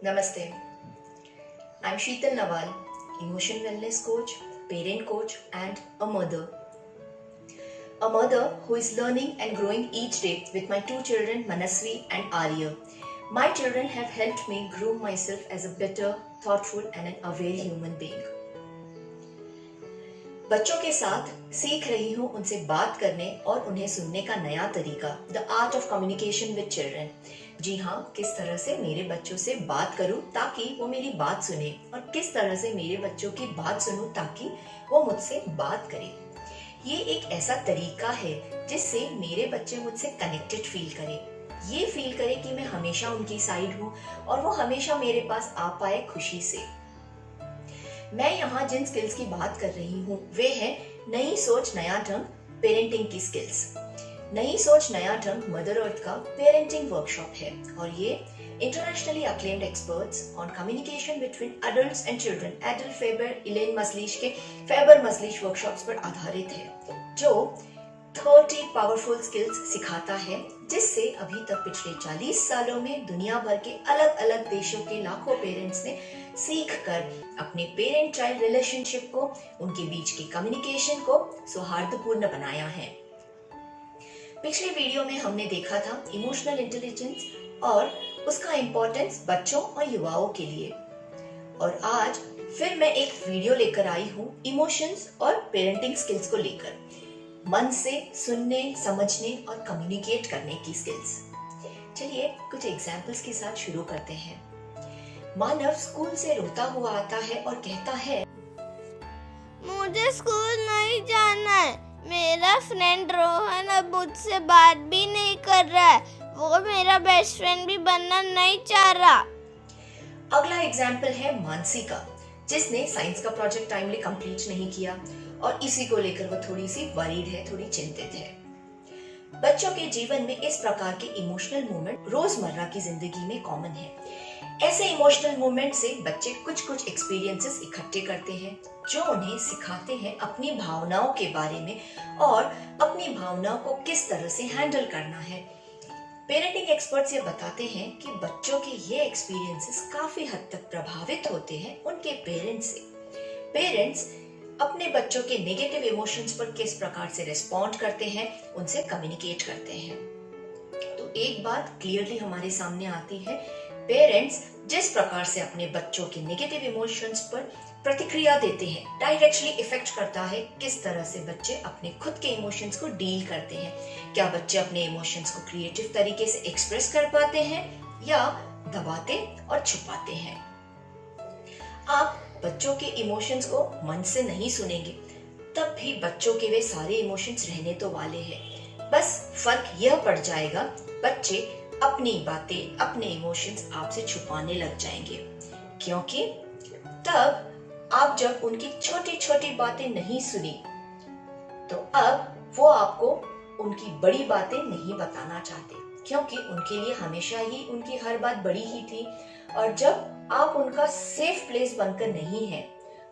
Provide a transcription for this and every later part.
Namaste. I'm Sheetal Nawal, emotion wellness coach, parent coach, and a mother. A mother who is learning and growing each day with my two children, Manasvi and Arya. My children have helped me groom myself as a better, thoughtful, and an aware human being. बच्चों के साथ सीख रही हूँ उनसे बात करने और उन्हें सुनने का नया तरीका, the art of communication with children. जी हाँ, किस तरह से मेरे बच्चों से बात करूँ ताकि वो मेरी बात सुने, और किस तरह से मेरे बच्चों की बात सुनूं ताकि वो मुझसे बात करे। ये एक ऐसा तरीका है जिससे मेरे बच्चे मुझसे कनेक्टेड फील करें, ये फील करे कि मैं हमेशा उनकी साइड हूँ और वो हमेशा मेरे पास आ पाए खुशी से। मैं यहाँ जिन स्किल्स की बात कर रही हूँ वे हैं नई सोच नया ढंग, पेरेंटिंग की स्किल्स। नई सोच नया ढंग मदर अर्थ का पेरेंटिंग वर्कशॉप है और ये internationally acclaimed experts on communication between adults and children, Adele Faber Elaine Mazlish के फेबर मसलिश वर्कशॉप्स पर आधारित है, जो 30 पावरफुल स्किल्स सिखाता है जिससे अभी तक पिछले 40 सालों में दुनिया भर के अलग अलग देशों के लाखों पेरेंट्स ने सीख कर अपने पेरेंट चाइल्ड रिलेशनशिप को, उनके बीच की कम्युनिकेशन को सौहार्दपूर्ण बनाया है। पिछले वीडियो में हमने देखा था इमोशनल इंटेलिजेंस और उसका इम्पोर्टेंस बच्चों और युवाओं के लिए, और आज फिर मैं एक वीडियो लेकर आई हूँ इमोशंस और पेरेंटिंग स्किल्स को लेकर, मन से सुनने, समझने और कम्युनिकेट करने की स्किल्स। चलिए कुछ एग्जाम्पल्स के साथ शुरू करते हैं। मानव स्कूल से रोता हुआ आता है और कहता है, मुझे स्कूल नहीं जाना है, मेरा फ्रेंड रोहन अब मुझसे बात भी नहीं कर रहा है, वो मेरा बेस्ट फ्रेंड भी बनना नहीं चाह रहा। अगला एग्जाम्पल है मानसी का, जिसने साइंस का प्रोजेक्ट टाइमली कंप्लीट नहीं किया और इसी को लेकर वो थोड़ी सी वरीड है, थोड़ी चिंतित है। बच्चों के जीवन में इस प्रकार के इमोशनल मूवमेंट रोजमर्रा की जिंदगी में कॉमन है। ऐसे इमोशनल मूवमेंट से बच्चे कुछ एक्सपीरियंसेस इकट्ठे करते हैं जो उन्हें सिखाते हैं अपनी भावनाओं के बारे में और अपनी भावनाओं को किस तरह से हैंडल करना है। पेरेंटिंग एक्सपर्ट्स ये बताते हैं कि बच्चों के ये एक्सपीरियंसेस काफी हद तक प्रभावित होते हैं उनके पेरेंट्स से। पेरेंट्स अपने बच्चों के नेगेटिव इमोशंस पर किस प्रकार से रिस्पॉन्ड करते हैं, उनसे कम्युनिकेट करते हैं। तो एक बात क्लियरली हमारे सामने आती है, पेरेंट्स जिस प्रकार से अपने बच्चों के नेगेटिव इमोशंस पर प्रतिक्रिया देते हैं डायरेक्टली इफेक्ट करता है किस तरह से बच्चे अपने खुद के इमोशंस को डील करते हैं। क्या बच्चे अपने इमोशंस को क्रिएटिव तरीके से एक्सप्रेस कर पाते हैं या दबाते और छुपाते हैं। आप बच्चों के इमोशंस को मन से नहीं सुनेंगे तब भी बच्चों के वे सारे इमोशंस रहने तो वाले हैं, बस फर्क यह पड़ जाएगा, बच्चे अपनी बातें, अपने इमोशंस आपसे छुपाने लग जाएंगे, क्योंकि तब आप जब उनकी छोटी छोटी बातें नहीं सुनी तो अब वो आपको उनकी बड़ी बातें नहीं बताना चाहते, क्योंकि उनके लिए हमेशा ही उनकी हर बात बड़ी ही थी। और जब आप उनका सेफ प्लेस बनकर नहीं है,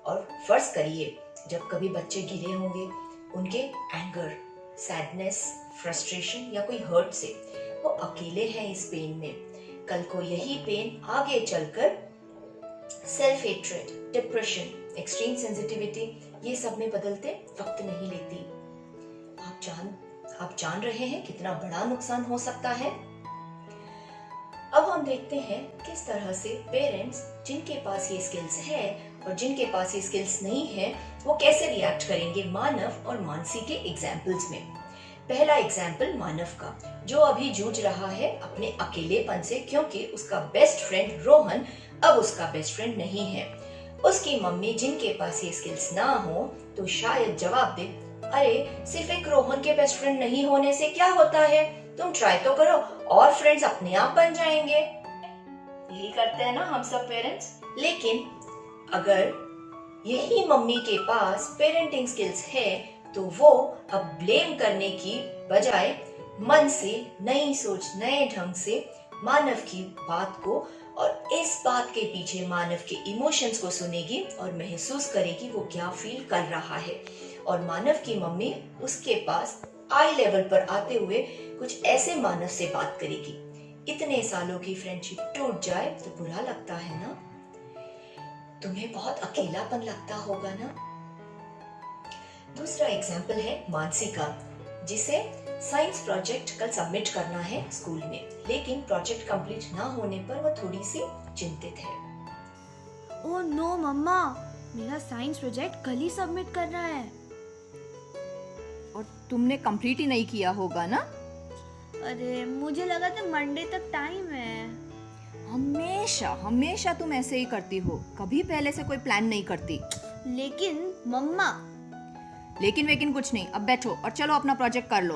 और फर्ज करिए जब कभी बच्चे गिरे होंगे उनके एंगर, सैडनेस, फ्रस्ट्रेशन या कोई हर्ट से, वो अकेले हैं इस पेन में। कल को यही पेन आगे चलकर self hatred, depression, extreme sensitivity, ये सब में बदलते वक्त नहीं लेती। आप जान रहे हैं कितना बड़ा नुकसान हो सकता है। अब हम देखते हैं किस तरह से पेरेंट्स जिनके पास ये स्किल्स है और जिनके पास ये स्किल्स नहीं है वो कैसे रिएक्ट करेंगे मानव और मानसी के एग्जाम्पल्स में। पहला एग्जाम्पल मानव का, जो अभी जूझ रहा है अपने अकेलेपन से, क्योंकि उसका बेस्ट फ्रेंड रोहन अब उसका बेस्ट फ्रेंड नहीं है। उसकी मम्मी जिनके पास ये स्किल्स ना हो तो शायद जवाब दे, अरे सिर्फ एक रोहन के बेस्ट फ्रेंड नहीं होने से क्या होता है, तुम ट्राई तो करो और फ्रेंड्स अपने आप बन जाएंगे। यही करते हैं ना हम सब पेरेंट्स। लेकिन अगर यही मम्मी के पास पेरेंटिंग स्किल्स है तो वो अब ब्लेम करने की बजाय मन से, नई सोच, नए ढंग से मानव की बात को और इस बात के पीछे मानव के इमोशंस को सुनेगी और महसूस करेगी वो क्या फील कर रहा है। और मानव की मम्मी उसके पास आई लेवल पर आते हुए कुछ ऐसे मानव से बात करेगी इतने सालों की फ्रेंडशिप टूट जाए तो बुरा लगता है ना? तुम्हें बहुत अकेलापन लगता होगा ना? दूसरा एग्जाम्पल है मानसी का, जिसे साइंस प्रोजेक्ट कल सबमिट करना है स्कूल में, लेकिन प्रोजेक्ट कंप्लीट ना होने पर वह थोड़ी सी चिंतित है। ओह नो मम्मा, मेरा साइंस प्रोजेक्ट कल ही सबमिट करना है। और तुमने कंप्लीट ही नहीं किया होगा ना? अरे मुझे लगा था मंडे तक टाइम है। हमेशा हमेशा तुम ऐसे ही करती हो, कभी पहले से कोई प्लान नहीं करती। लेकिन मम्मा। लेकिन कुछ नहीं, अब बैठो और चलो अपना प्रोजेक्ट कर लो।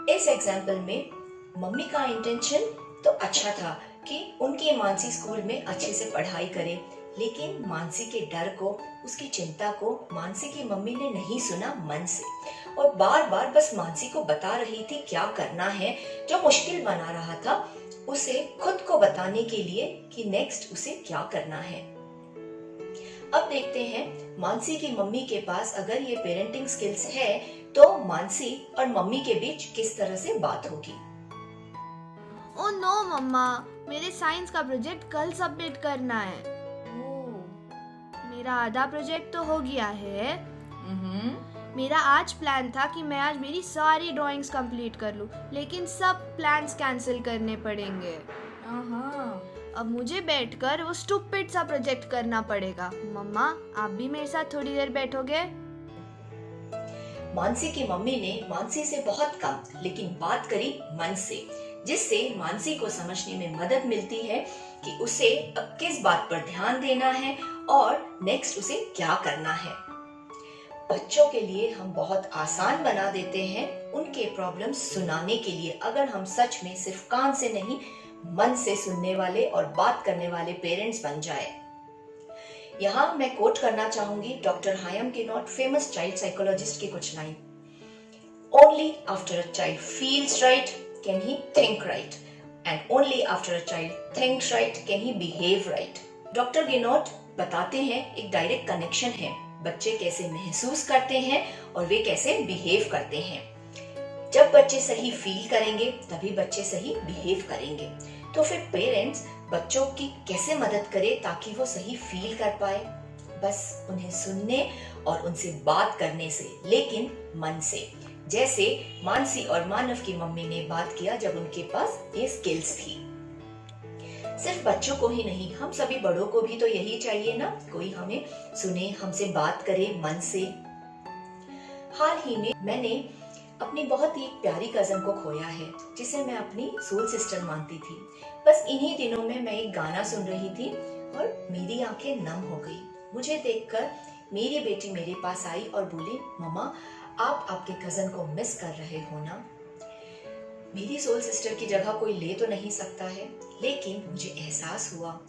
इस एग्जाम्पल में मम्मी का इंटेंशन तो अच्छा था कि उनकी मानसी स्कूल में अच्छे से पढ़ाई करे, लेकिन मानसी के डर को, उसकी चिंता को मानसी की मम्मी ने नहीं सुना मन से, और बार बार बस मानसी को बता रही थी क्या करना है, जो मुश्किल बना रहा था उसे खुद को बताने के लिए कि नेक्स्ट उसे क्या करना है। अब देखते हैं मानसी की मम्मी के पास अगर ये पेरेंटिंग स्किल्स है तो मानसी और मम्मी के बीच किस तरह से बात होगी। ओह नो मम्मा, मेरे साइंस का प्रोजेक्ट कल सबमिट करना है। मेरा आधा प्रोजेक्ट तो हो गया है। मेरा आज प्लान था कि मैं आज मेरी सारी ड्राइंग्स कंप्लीट कर लूं, लेकिन सब प्लान्स कैंसिल करने पड़ेंगे। अब मुझे बैठकर वो स्टूपिड सा प्रोजेक्ट करना पड़ेगा। मम्मा, आप भी मेरे साथ थोड़ी देर बैठोगे? मानसी की मम्मी ने मानसी से बहुत कम लेकिन बात करी मन से, जिससे मानसी को समझने में मदद मिलती है कि उसे अब किस बात पर ध्यान देना है और नेक्स्ट उसे क्या करना है। बच्चों के लिए हम बहुत आसान बना देते हैं उनके प्रॉब्लम्स सुनाने के लिए, अगर हम सच में सिर्फ कान से नहीं मन से सुनने वाले और बात करने वाले पेरेंट्स बन जाए। यहाँ मैं कोट करना चाहूंगी डॉक्टर हायम के नॉट फेमस चाइल्ड साइकोलॉजिस्ट की कुछ line. Only after a child feels right can he think right, and only after a child thinks right can he behave right. Doctor Ginott बताते हैं एक डायरेक्ट कनेक्शन है, बच्चे कैसे महसूस करते हैं और वे कैसे बिहेव करते हैं। जब बच्चे सही फील करेंगे तभी बच्चे सही बिहेव करेंगे। तो फिर पेरेंट्स बच्चों की कैसे मदद करें ताकि वो सही फील कर पाए? बस उन्हें सुनने और उनसे बात करने से, लेकिन मन से, जैसे मानसी और मानव की मम्मी ने बात किया जब उनके पास ये स्किल्स थी। सिर्फ बच्चों को ही नहीं, हम सभी बड़ों को भी तो यही चाहिए ना, कोई हमें सुने, हमसे बात करे मन से। हाल ही में मैंने अपनी बहुत ही प्यारी कजन को खोया है, जिसे मैं अपनी सोल सिस्टर मानती थी। बस इन्हीं दिनों में मैं एक गाना सुन रही थी और मेरी आंखें नम हो गई। मुझे देखकर मेरी बेटी मेरे पास आई और बोली, मम्मा आप आपके कजन को मिस कर रहे हो ना? मेरी सोल सिस्टर की जगह कोई ले तो नहीं सकता है, लेकिन मुझे एहसास हुआ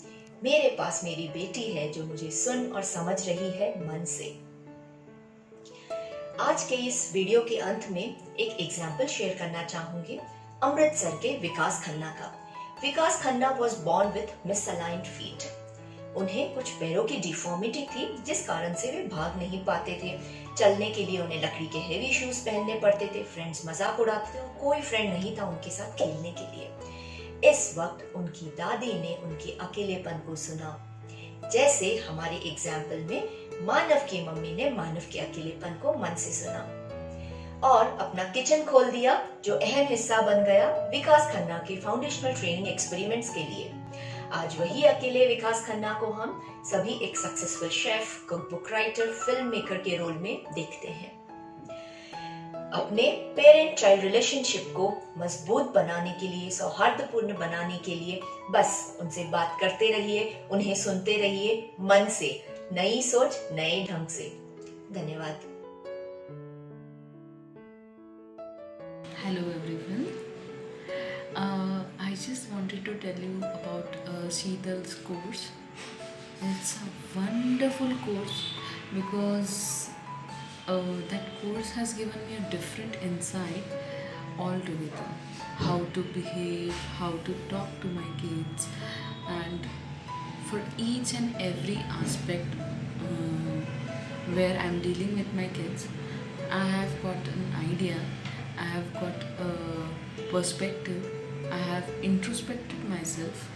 मेरे पास मेरी बेटी है जो मुझे सुन और समझ रही है मन से। आज के इस वीडियो के अंत में एक एग्जाम्पल शेयर करना चाहूंगी अमृतसर के विकास खन्ना का। Vikas Khanna was born with misaligned feet. उन्हें कुछ पैरों की डिफॉर्मिटी थी, जिस कारण से वे भाग नहीं पाते थे। चलने के लिए उन्हें लकड़ी के हेवी शूज पहनने पड़ते थे। फ्रेंड्स मजाक उड़ाते थे और कोई फ्रेंड नहीं था उनके साथ खेलने के लिए। इस वक्त उनकी दादी ने उनके अकेलेपन को सुना, जैसे हमारे एग्जाम्पल में मानव की मम्मी ने मानव के अकेलेपन को मन से सुना और अपना किचन खोल दिया, जो अहम हिस्सा बन गया विकास खन्ना के फाउंडेशनल ट्रेनिंग एक्सपेरिमेंट्स के लिए। आज वही अकेले विकास खन्ना को हम सभी एक successful chef, cook book writer, film maker के रोल में देखते हैं। अपने पेरेंट चाइल्ड रिलेशनशिप को मजबूत बनाने के लिए, सौहार्दपूर्ण बनाने के लिए बस उनसे बात करते रहिए, उन्हें सुनते रहिए मन से, नई सोच नए ढंग से। धन्यवाद। Hello everyone. I just wanted to tell you about Sheetal's course. It's a wonderful course because that course has given me a different insight altogether. How to behave, how to talk to my kids, and for each and every aspect where I'm dealing with my kids, I have got an idea, I have got a perspective I have introspected myself,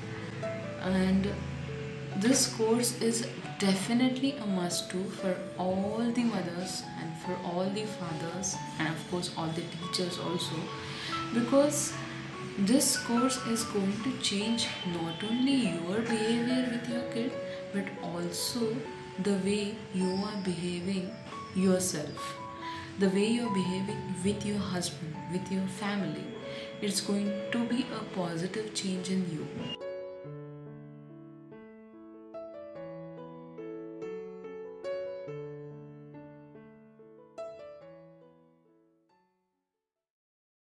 and this course is definitely a must do for all the mothers and for all the fathers, and of course all the teachers also, because this course is going to change not only your behavior with your kid but also the way you are behaving yourself, the way you're behaving with your husband, with your family. It's going to be a positive change in you.